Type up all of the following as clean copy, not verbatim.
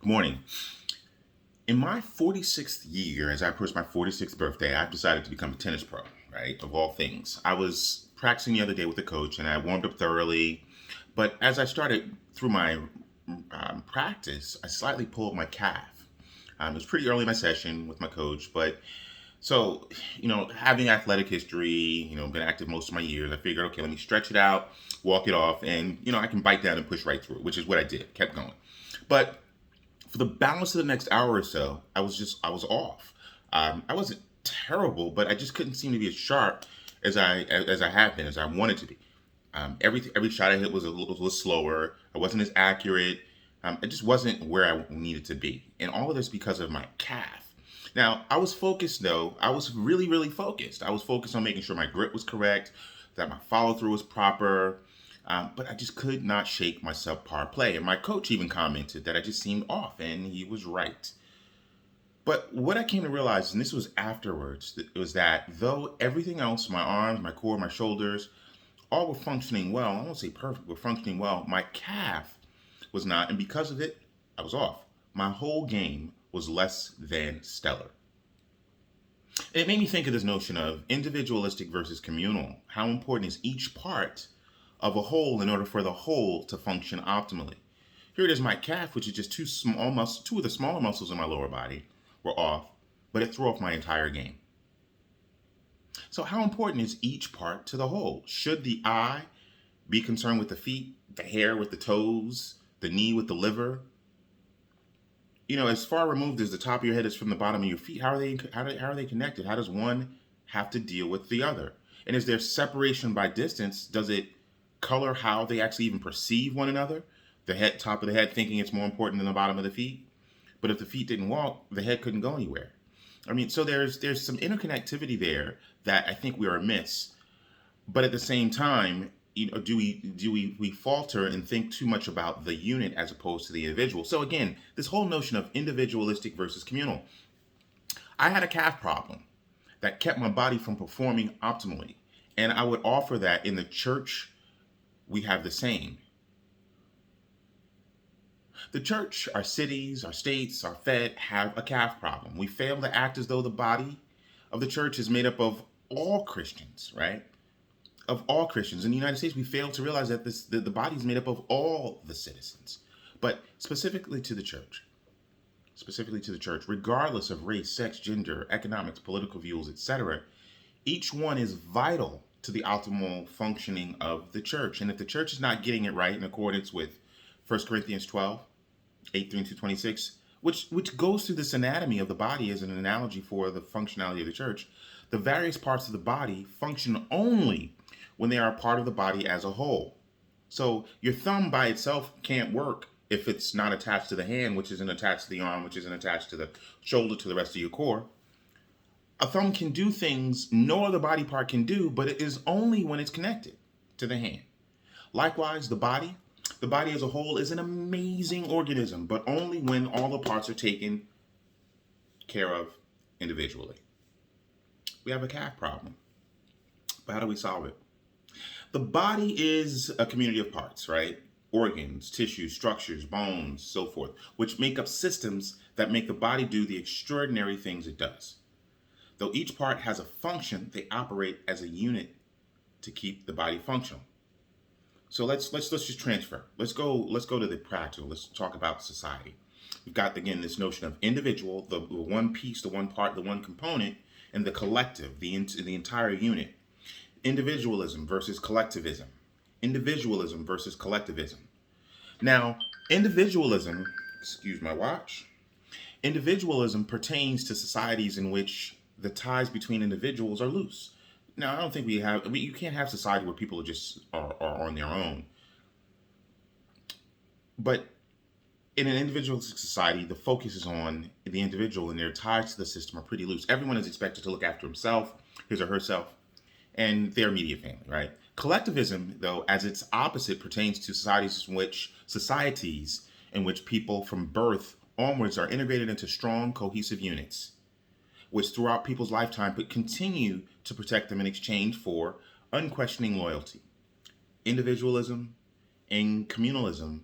Good morning. In my 46th year, as I approach my 46th birthday, I've decided to become a tennis pro, right? Of all things. I was practicing the other day with a coach and I warmed up thoroughly. But as I started through my practice, I slightly pulled my calf. It was pretty early in my session with my coach, but so, having athletic history, been active most of my years, I figured, okay, let me stretch it out, walk it off, and, I can bite down and push right through it, which is what I did, kept going. But for the balance of the next hour or so, I was off. I wasn't terrible, but I just couldn't seem to be as sharp as I have been, as I wanted to be. Every shot I hit was a little slower. I wasn't as accurate. It just wasn't where I needed to be, and all of this because of my calf. Now, I was focused though. I was really, really focused. I was focused on making sure my grip was correct, that my follow through was proper, but I just could not shake my subpar play. And my coach even commented that I just seemed off, and he was right. But what I came to realize, and this was afterwards, was that though everything else, my arms, my core, my shoulders, all were functioning well, I won't say perfect, but functioning well, my calf was not. And because of it, I was off. My whole game was less than stellar. It made me think of this notion of individualistic versus communal. How important is each part of a whole in order for the whole to function optimally? Here it is, my calf, which is just two of the smaller muscles in my lower body, were off, but it threw off my entire game. So, how important is each part to the whole? Should the eye be concerned with the feet, the hair with the toes, the knee with the liver? As far removed as the top of your head is from the bottom of your feet, how are they connected? How does one have to deal with the other? And is there separation by distance? Does it color how they actually even perceive one another? The head, top of the head, thinking it's more important than the bottom of the feet. But if the feet didn't walk, the head couldn't go anywhere. So there's some interconnectivity there that I think we are amiss. But at the same time, do we falter and think too much about the unit as opposed to the individual? So again, this whole notion of individualistic versus communal. I had a calf problem that kept my body from performing optimally, and I would offer that in the church we have the same. The church, our cities, our states, our Fed have a calf problem. We fail to act as though the body of the church is made up of all Christians, right? Of all Christians. In the United States, we fail to realize that the body is made up of all the citizens. But specifically to the church, regardless of race, sex, gender, economics, political views, etc., each one is vital to the optimal functioning of the church. And if the church is not getting it right in accordance with 1 Corinthians 12, 18 to 26, which goes through this anatomy of the body as an analogy for the functionality of the church, the various parts of the body function only when they are a part of the body as a whole. So your thumb by itself can't work if it's not attached to the hand, which isn't attached to the arm, which isn't attached to the shoulder, to the rest of your core. A thumb can do things no other body part can do, but it is only when it's connected to the hand. Likewise, the body as a whole is an amazing organism, but only when all the parts are taken care of individually. We have a calf problem. But how do we solve it? The body is a community of parts, right? Organs, tissues, structures, bones, so forth, which make up systems that make the body do the extraordinary things it does. Though each part has a function, they operate as a unit to keep the body functional. So let's just transfer. Let's go to the practical. Let's talk about society. We've got again this notion of individual, the one piece, the one part, the one component, and the collective, the entire unit. Individualism versus collectivism. Individualism versus collectivism. Now, individualism, excuse my watch. Individualism pertains to societies in which the ties between individuals are loose. Now, I don't think you can't have society where people are on their own. But in an individualistic society, the focus is on the individual and their ties to the system are pretty loose. Everyone is expected to look after himself, his or herself, and their immediate family, right? Collectivism, though, as its opposite, pertains to societies in which people from birth onwards are integrated into strong, cohesive units, which throughout people's lifetime but continue to protect them in exchange for unquestioning loyalty. Individualism and communalism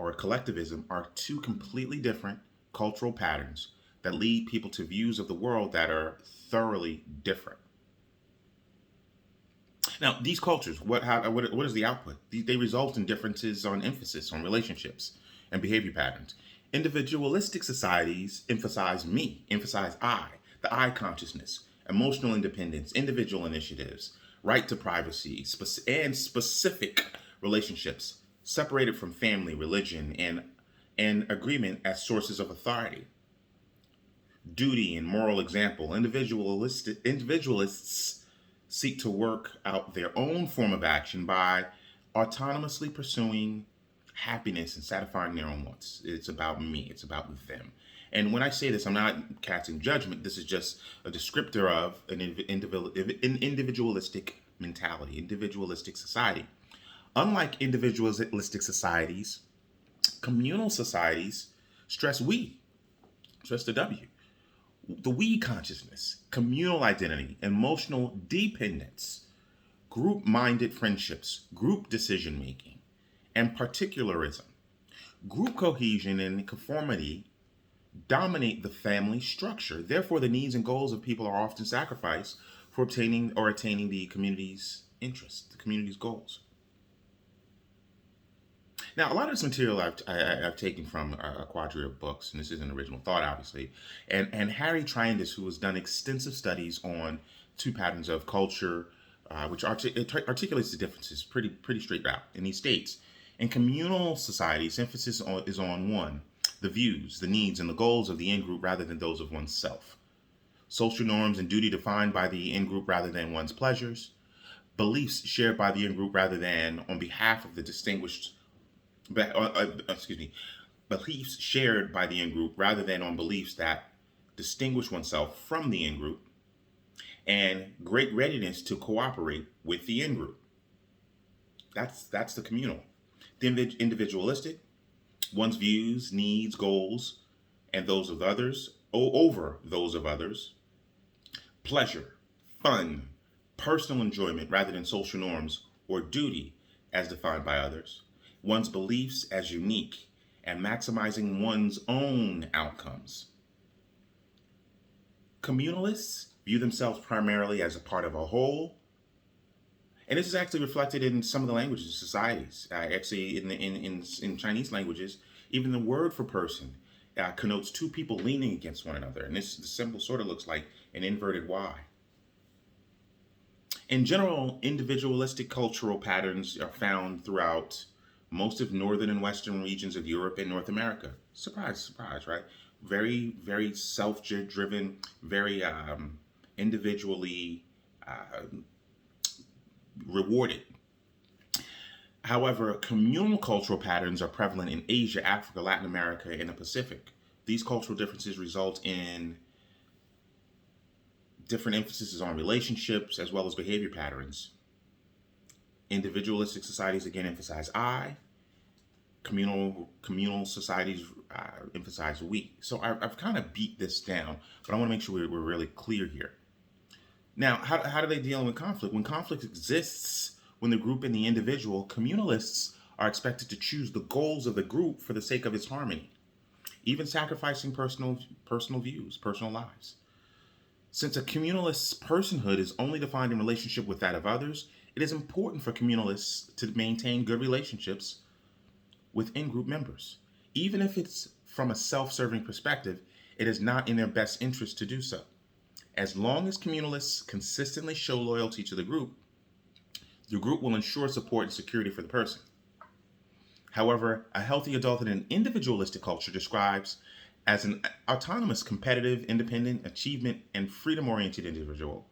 or collectivism are two completely different cultural patterns that lead people to views of the world that are thoroughly different. Now, these cultures, what is the output? They result in differences on emphasis on relationships and behavior patterns. Individualistic societies emphasize I, the I consciousness, emotional independence, individual initiatives, right to privacy, and specific relationships separated from family, religion, and agreement as sources of authority. Duty and moral example. Individualists seek to work out their own form of action by autonomously pursuing happiness and satisfying their own wants. It's about me, it's about them. And when I say this, I'm not casting judgment. This is just a descriptor of an individualistic mentality, individualistic society. Unlike individualistic societies, communal societies stress the W. The we consciousness, communal identity, emotional dependence, group minded friendships, group decision making, and particularism. Group cohesion and conformity dominate the family structure. Therefore, the needs and goals of people are often sacrificed for obtaining or attaining the community's interests, the community's goals. Now, a lot of this material I've taken from a quadrille of books, and this is an original thought, obviously, and Harry Triandis, who has done extensive studies on two patterns of culture, which articulates the differences pretty straight out. And he states, in communal societies, emphasis is on one, the views, the needs, and the goals of the in-group rather than those of oneself. Social norms and duty defined by the in-group rather than one's pleasures. Beliefs shared by the in-group rather than on behalf of the beliefs shared by the in-group rather than on beliefs that distinguish oneself from the in-group, and great readiness to cooperate with the in-group. That's the communal. The individualistic, one's views, needs, goals, and those of others, over those of others. Pleasure, fun, personal enjoyment rather than social norms or duty as defined by others. One's beliefs as unique and maximizing one's own outcomes. Communalists view themselves primarily as a part of a whole, and this is actually reflected in some of the languages of societies. Actually, in Chinese languages, even the word for person connotes two people leaning against one another, and the symbol sort of looks like an inverted Y. In general, individualistic cultural patterns are found throughout most of northern and western regions of Europe and North America. Surprise, surprise, right? Very, very self-driven, very individually rewarded. However, communal cultural patterns are prevalent in Asia, Africa, Latin America, and the Pacific. These cultural differences result in different emphases on relationships as well as behavior patterns. Individualistic societies again emphasize I. Communal societies emphasize we. So I've kind of beat this down, but I want to make sure we're really clear here. Now, how do they deal with conflict? When conflict exists, when the group and the individual, communalists are expected to choose the goals of the group for the sake of its harmony, even sacrificing personal views, personal lives. Since a communalist's personhood is only defined in relationship with that of others, it is important for communalists to maintain good relationships with in-group members. Even if it's from a self-serving perspective, it is not in their best interest to do so. As long as communalists consistently show loyalty to the group will ensure support and security for the person. However, a healthy adult in an individualistic culture describes as an autonomous, competitive, independent, achievement, and freedom-oriented individual.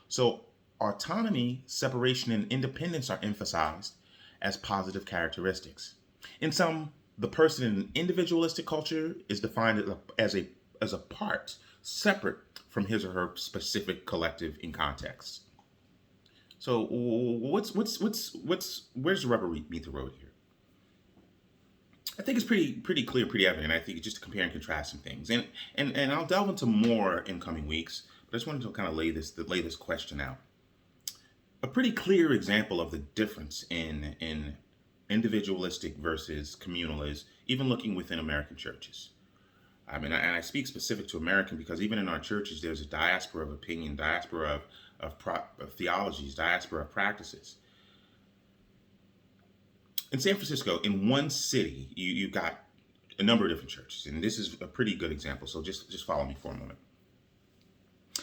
So autonomy, separation, and independence are emphasized as positive characteristics. In sum, the person in an individualistic culture is defined as a part, separate from his or her specific collective in context. So where's the rubber meet the road here? I think it's pretty clear, pretty evident. I think it's just to compare and contrast some things, and I'll delve into more in coming weeks. But I just wanted to kind of lay this question out. A pretty clear example of the difference in individualistic versus communal is, even looking within American churches. And I speak specific to American because even in our churches, there's a diaspora of opinion, diaspora of theologies, diaspora of practices. In San Francisco, in one city, you've got a number of different churches, and this is a pretty good example. So just follow me for a moment.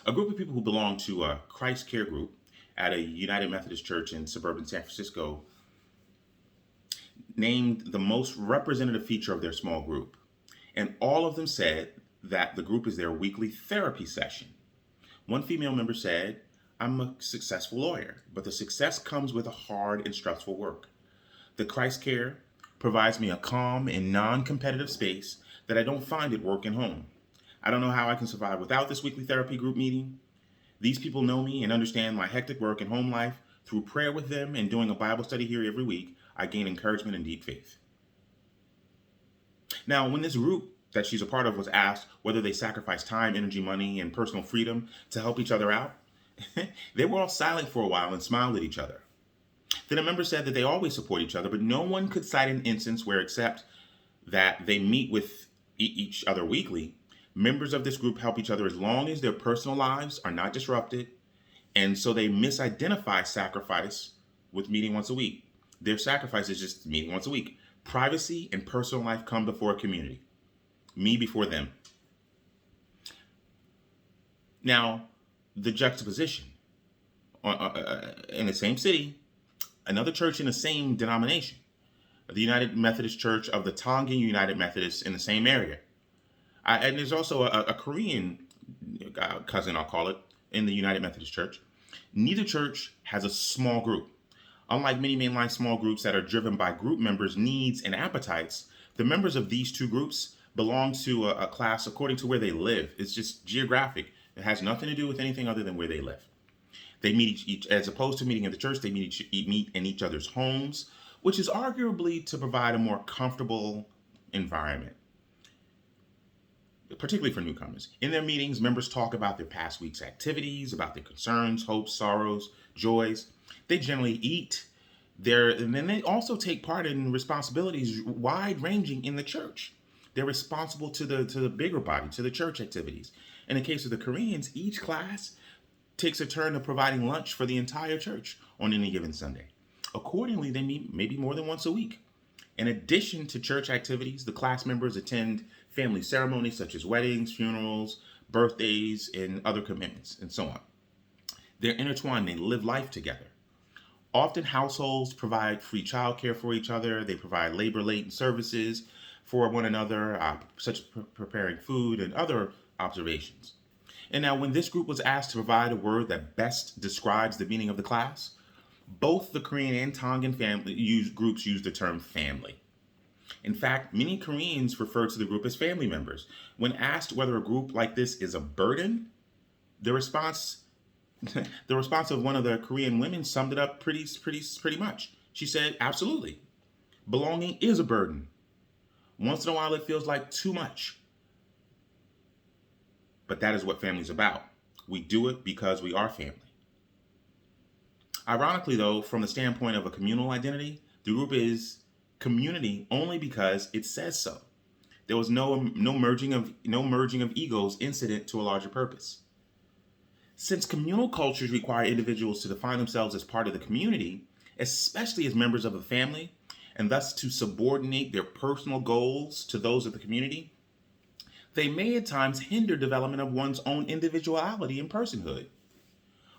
A group of people who belong to a Christ Care group at a United Methodist Church in suburban San Francisco named the most representative feature of their small group. And all of them said that the group is their weekly therapy session. One female member said, "I'm a successful lawyer, but the success comes with a hard and stressful work. The Christ Care provides me a calm and non-competitive space that I don't find at work and home. I don't know how I can survive without this weekly therapy group meeting. These people know me and understand my hectic work and home life. Through prayer with them and doing a Bible study here every week, I gain encouragement and deep faith." Now, when this group that she's a part of was asked whether they sacrifice time, energy, money, and personal freedom to help each other out, they were all silent for a while and smiled at each other. Then a member said that they always support each other, but no one could cite an instance where, except that they meet with each other weekly, members of this group help each other as long as their personal lives are not disrupted, and so they misidentify sacrifice with meeting once a week. Their sacrifice is just meeting once a week. Privacy and personal life come before community. Me before them. Now, the juxtaposition. In the same city, another church in the same denomination, the United Methodist Church of the Tongan United Methodists in the same area. And there's also a Korean cousin, I'll call it, in the United Methodist Church. Neither church has a small group. Unlike many mainline small groups that are driven by group members' needs and appetites, the members of these two groups belong to a class according to where they live. It's just geographic. It has nothing to do with anything other than where they live. They meet each as opposed to meeting at the church, they meet in each other's homes, which is arguably to provide a more comfortable environment, particularly for newcomers. In their meetings, members talk about their past week's activities, about their concerns, hopes, sorrows, joys. They generally eat there, and then they also take part in responsibilities wide-ranging in the church. They're responsible to the bigger body, to the church activities. In the case of the Koreans, each class takes a turn of providing lunch for the entire church on any given Sunday. Accordingly, they meet maybe more than once a week. In addition to church activities, the class members attend family ceremonies such as weddings, funerals, birthdays, and other commitments, and so on. They're intertwined. They live life together. Often households provide free childcare for each other. They provide labor-laden services for one another, such as preparing food and other observations. And now when this group was asked to provide a word that best describes the meaning of the class, both the Korean and Tongan groups use the term family. In fact, many Koreans refer to the group as family members. When asked whether a group like this is a burden, the response of one of the Korean women summed it up pretty much. She said, "Absolutely. Belonging is a burden. Once in a while, it feels like too much. But that is what family's about. We do it because we are family." Ironically, though, from the standpoint of a communal identity, the group is community only because it says so. There was no merging of egos incident to a larger purpose. Since communal cultures require individuals to define themselves as part of the community, especially as members of a family, and thus to subordinate their personal goals to those of the community, they may at times hinder development of one's own individuality and personhood.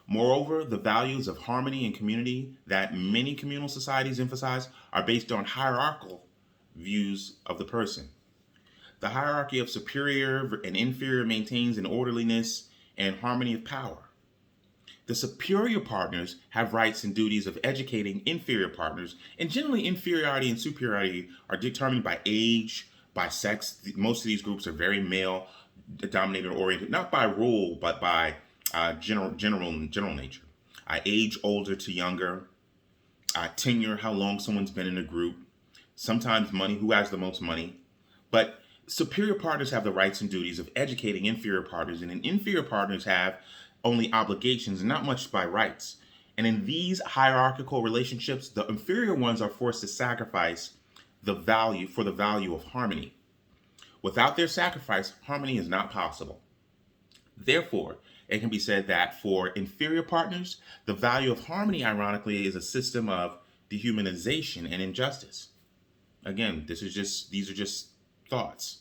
Moreover, the values of harmony and community that many communal societies emphasize are based on hierarchical views of the person. The hierarchy of superior and inferior maintains an orderliness and harmony of power. The superior partners have rights and duties of educating inferior partners, and generally inferiority and superiority are determined by age, by sex. Most of these groups are very male dominated oriented, not by rule, but by general nature. Age older to younger, tenure, how long someone's been in a group, sometimes money, who has the most money. But superior partners have the rights and duties of educating inferior partners, and inferior partners have only obligations, not much by rights. And in these hierarchical relationships, the inferior ones are forced to sacrifice the value of harmony. Without their sacrifice, harmony is not possible. Therefore, it can be said that for inferior partners, the value of harmony, ironically, is a system of dehumanization and injustice. Again, these are just thoughts.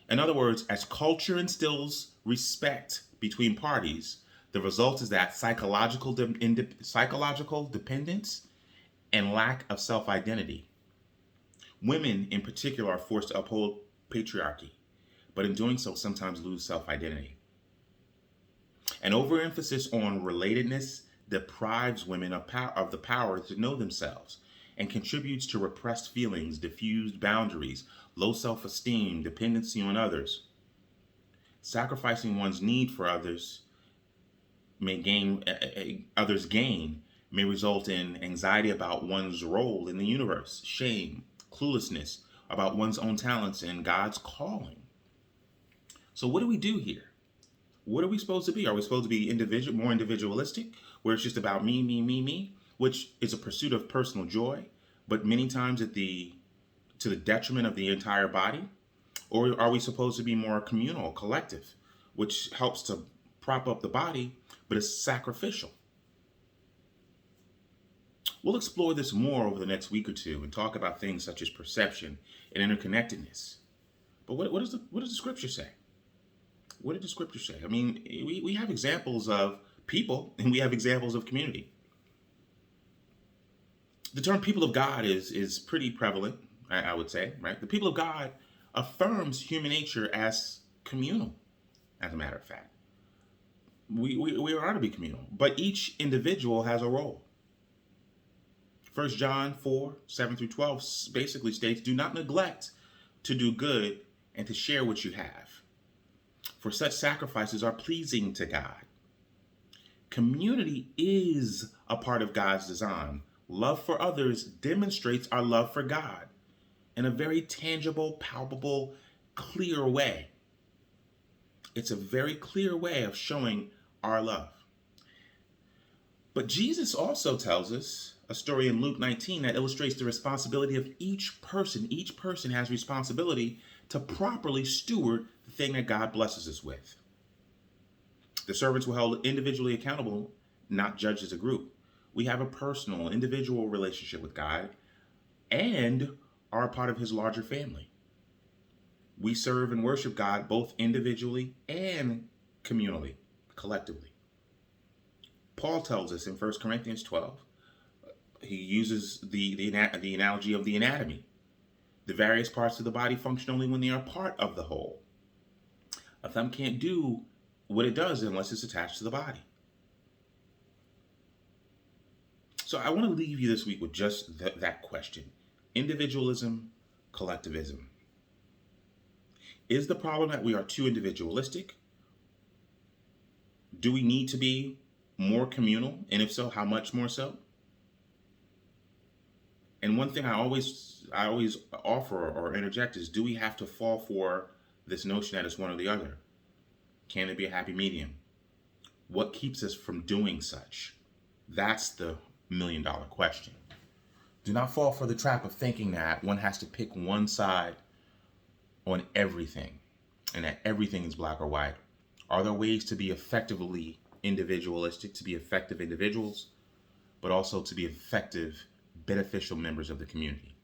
In other words, as culture instills respect between parties, the result is that psychological dependence and lack of self-identity. Women, in particular, are forced to uphold patriarchy, but in doing so, sometimes lose self-identity. An overemphasis on relatedness deprives women of the power to know themselves and contributes to repressed feelings, diffused boundaries, low self-esteem, dependency on others. Sacrificing one's need for others gain may result in anxiety about one's role in the universe, shame, cluelessness about one's own talents and God's calling. So what do we do here? What are we supposed to be? Are we supposed to be more individualistic, where it's just about me, me, me, me, which is a pursuit of personal joy, but many times to the detriment of the entire body? Or are we supposed to be more communal, collective, which helps to prop up the body, but is sacrificial? We'll explore this more over the next week or two and talk about things such as perception and interconnectedness. But what does the scripture say? What did the scripture say? I mean, we have examples of people and we have examples of community. The term people of God is pretty prevalent, I would say, right? The people of God affirms human nature as communal, as a matter of fact. We are to be communal, but each individual has a role. 1 John 4:7-12 basically states, do not neglect to do good and to share what you have, for such sacrifices are pleasing to God. Community is a part of God's design. Love for others demonstrates our love for God in a very tangible, palpable, clear way. It's a very clear way of showing our love. But Jesus also tells us a story in Luke 19 that illustrates the responsibility of each person. Each person has responsibility to properly steward the thing that God blesses us with. The servants were held individually accountable, not judged as a group. We have a personal, individual relationship with God and are a part of his larger family. We serve and worship God both individually and communally, collectively. Paul tells us in 1 Corinthians 12, he uses the analogy of the anatomy. The various parts of the body function only when they are part of the whole. A thumb can't do what it does unless it's attached to the body. So I want to leave you this week with just that question. Individualism, collectivism. Is the problem that we are too individualistic? Do we need to be more communal? And if so, how much more so? And one thing I always offer or interject is, do we have to fall for this notion that it's one or the other? Can it be a happy medium? What keeps us from doing such? That's the million-dollar question. Do not fall for the trap of thinking that one has to pick one side on everything and that everything is black or white. Are there ways to be effectively individualistic, to be effective individuals, but also to be effective, beneficial members of the community?